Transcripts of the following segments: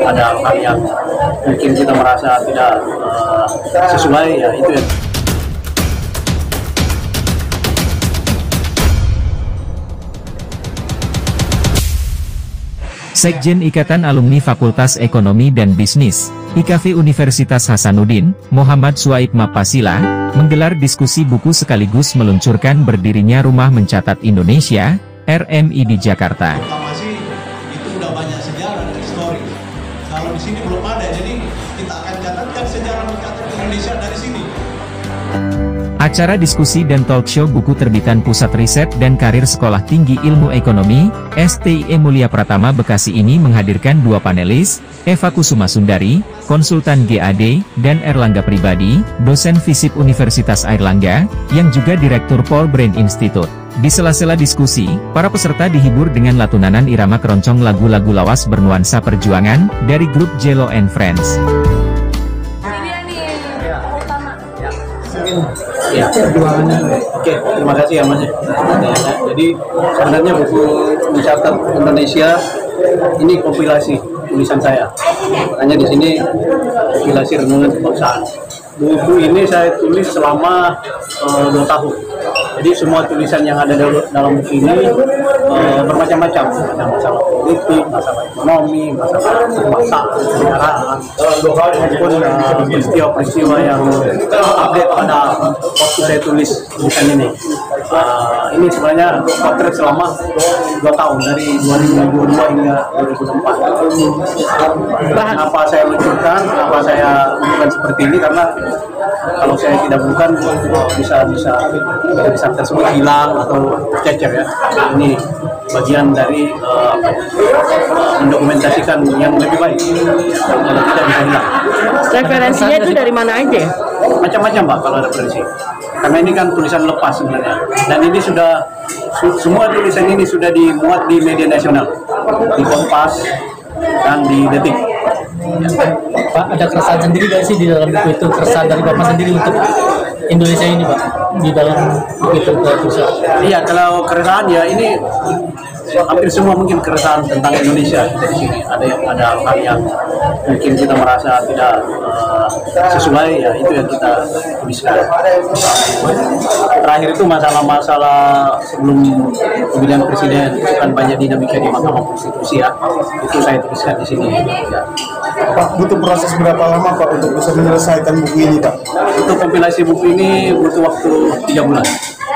ada hal yang mungkin kita merasa tidak sesuai, ya itu ya. Sekjen Ikatan Alumni Fakultas Ekonomi dan Bisnis, IKV Universitas Hasanuddin, Muhammad Suaib Mapasila, menggelar diskusi buku sekaligus meluncurkan berdirinya Rumah Mencatat Indonesia, RMI di Jakarta. Pertama sih, itu udah banyak sejarah dan histori. Kalau di sini belum ada, jadi kita akan catatkan sejarah mencatat Indonesia dari sini. Acara diskusi dan talk show buku terbitan Pusat Riset dan Karir Sekolah Tinggi Ilmu Ekonomi, STIE Mulia Pratama Bekasi ini menghadirkan dua panelis, Eva Kusuma Sundari, konsultan GAD, dan Erlangga Pribadi, dosen FISIP Universitas Airlangga, yang juga Direktur Paul Brain Institute. Di sela-sela diskusi, para peserta dihibur dengan latunanan irama keroncong lagu-lagu lawas bernuansa perjuangan, dari grup Jello and Friends. Ya, perjuangannya. Oke, terima kasih ya Mas. Jadi sebenarnya buku Mencatat Indonesia ini kompilasi tulisan saya. Makanya di sini kompilasi renungan kebangsaan. Buku ini saya tulis selama 2 tahun. Jadi semua tulisan yang ada dalam buku ini bermacam-macam. Ada masalah politik, masalah ekonomi, masalah kenegaraan, maupun peristiwa-peristiwa yang update pada waktu saya tulis tulisan ini. Ini sebenarnya potret selama 2 tahun, dari 2022 hingga 2024. Kenapa saya luncurkan, kenapa saya lakukan seperti ini, karena kalau saya tidak bukan bisa tersebut hilang atau cecer ya. Ini bagian dari mendokumentasikan yang lebih baik, kalau tidak bisa hilang. Referensinya itu dari mana aja? Macam-macam Pak kalau ada referensi. Karena ini kan tulisan lepas sebenarnya. Dan ini sudah semua tulisan ini sudah dimuat di media nasional, di Kompas dan di Detik. Pak, ada keresahan sendiri nggak sih di dalam buku itu, keresahan dari Bapak sendiri untuk Indonesia ini Pak, di dalam buku itu? Iya, kalau keresahan ya ini hampir semua mungkin keresahan tentang Indonesia di sini. Ada hal yang mungkin kita merasa tidak sesuai, ya itu yang kita tuliskan. Terakhir itu masalah-masalah sebelum pemilihan presiden, itu kan banyak dinamika di Mahkamah Konstitusi ya. Itu saya tuliskan di sini. Ya. Pak, butuh proses berapa lama Pak untuk bisa menyelesaikan buku ini Pak? Untuk kompilasi buku ini butuh waktu 3 bulan.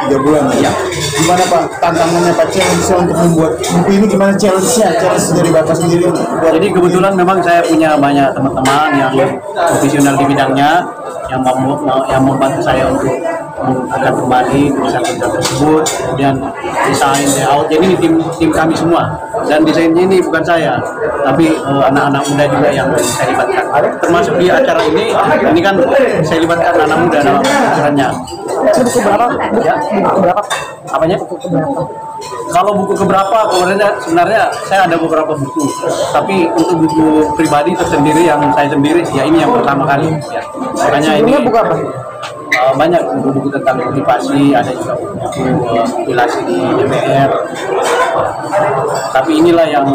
3 bulan ya? Gimana Pak tantangannya Pak, challenge-nya untuk membuat buku ini, gimana challenge-nya dari Bapak sendiri? Jadi kebetulan memang saya punya banyak teman-teman yang profesional di bidangnya, yang membantu saya untuk mengangkat kembali tulisan-tulisan tersebut, kemudian desain, layout. Jadi ini tim kami semua, dan desainnya ini bukan saya, tapi anak-anak muda juga yang saya libatkan. Termasuk di acara ini kan saya libatkan anak muda dalam acaranya. Buku berapa? Ya, buku berapa? Apanya? Kalau buku keberapa, sebenarnya saya ada beberapa buku, tapi untuk buku pribadi tersendiri yang saya sendiri, ya ini yang pertama kali. Ya. Makanya ini buku apa? Banyak buku-buku tentang motivasi, ada juga buku kompilasi di DPR. Tapi inilah yang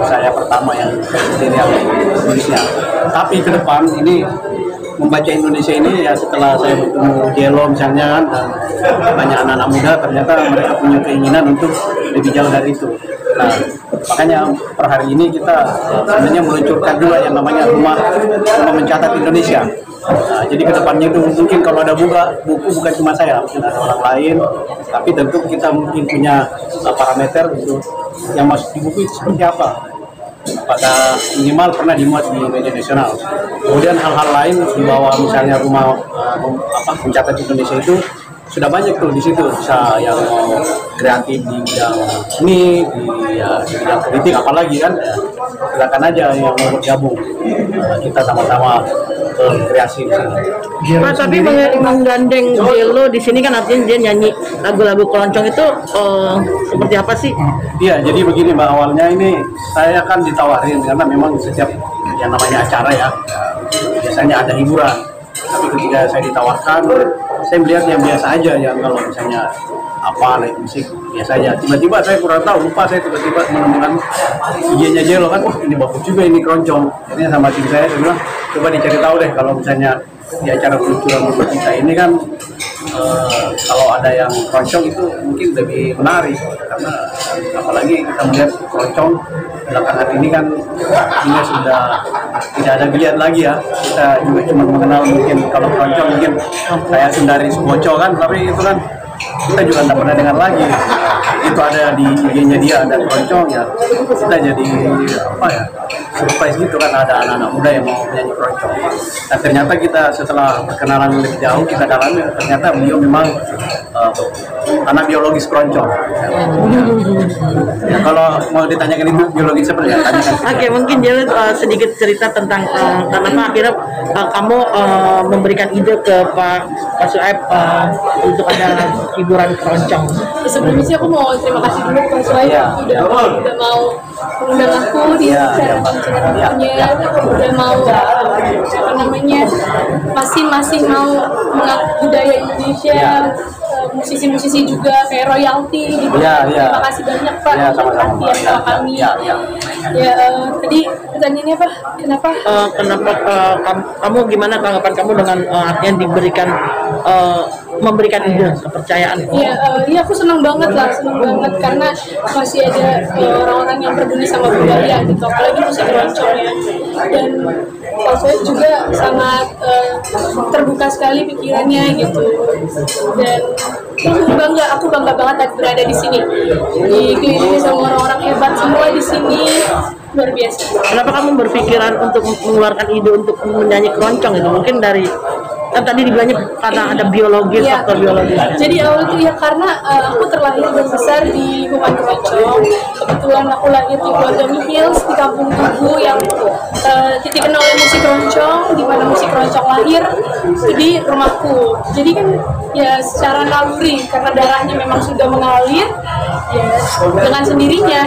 saya pertama yang sendiri yang tulisnya. Tapi ke depan ini membaca Indonesia ini ya, setelah saya bertemu Jello misalnya kan, dan banyak anak-anak muda, ternyata mereka punya keinginan untuk lebih jauh dari itu. Nah, makanya per hari ini kita sebenarnya meluncurkan juga yang namanya Rumah Mencatat Indonesia. Nah, jadi kedepannya itu mungkin kalau ada buku bukan cuma saya, mungkin ada orang lain, tapi tentu kita mungkin punya parameter untuk yang masuk di buku itu seperti apa. Pada minimal pernah dimuat di media nasional. Kemudian hal-hal lain di bawah misalnya Rumah Mencatat Indonesia itu sudah banyak tuh di situ, bisa yang kreatif di bidang seni, di bidang politik, apalagi kan silakan aja yang mau bergabung, kita sama-sama kreasi di sini. Pak, tapi menggandeng Jello di sini kan artinya dia nyanyi lagu-lagu keroncong itu seperti apa sih? Iya, jadi begini Mbak, awalnya ini saya kan ditawarin karena memang setiap yang namanya acara ya biasanya ada hiburan. Tapi ketika saya ditawarkan saya melihat yang biasa aja ya, kalau misalnya apa like musik biasa aja. Tiba-tiba saya kurang tahu, lupa saya tiba-tiba menemukan IG-nya Jello kan, wah ini bagus juga ini keroncong. Akhirnya sama tim saya bilang coba dicari tahu deh kalau misalnya di acara peluncuran buku kita ini kan kalau ada yang keroncong itu mungkin lebih menarik, karena apalagi kita melihat keroncong belakangan ini kan ini sudah tidak ada geliat lagi ya. Kita juga cuma mengenal mungkin kalau keroncong mungkin kayak Sundari Suboco kan, tapi itu kan kita juga tidak pernah dengar lagi. Itu ada di IG-nya dia, ada keroncong ya, kita jadi apa ya, surprise gitu kan, ada anak-anak muda yang mau menyanyi keroncong. Dan ternyata kita setelah perkenalan lebih jauh, kita dalami ternyata beliau memang anak biologis keroncong. Ya, kalau mau ditanyakan itu biologis seperti apa? Oke, mungkin Jello sedikit cerita tentang kenapa akhirnya kamu memberikan ide ke Pak Sueb untuk ada hiburan keroncong. Sebelumnya sih aku mau terima kasih dulu Pak Sueb udah mau mengundang aku di acara konsernya, udah mau apa namanya masih mau mengangkat budaya Indonesia, musisi-musisi juga kayak royalti gitu. Terima kasih banyak Pak perhatian sama kami. Tadi pertanyaannya apa? Kenapa kamu gimana tanggapan kamu dengan artinya memberikan ide kepercayaan? Iya aku senang banget karena masih ada orang-orang yang peduli sama budaya gitu, apalagi musik keroncong ya. Dan Pak Sueb juga sangat terbuka sekali pikirannya gitu. Dan aku bangga banget berada di sini, dikelilingi sama orang-orang hebat semua di sini, luar biasa. Kenapa kamu berpikiran untuk mengeluarkan ide untuk menyanyi keroncong itu? Mungkin dari kan tadi dibilangnya karena ada biologis, faktor biologis. Jadi awal itu ya karena aku terlahir dan besar di lingkungan keroncong. Kebetulan aku lahir di keluarga Mihils di kampung Tugu yang dikenal oleh musik keroncong, di mana musik keroncong lahir di rumahku. Jadi kan ya secara naluri karena darahnya memang sudah mengalir ya dengan sendirinya.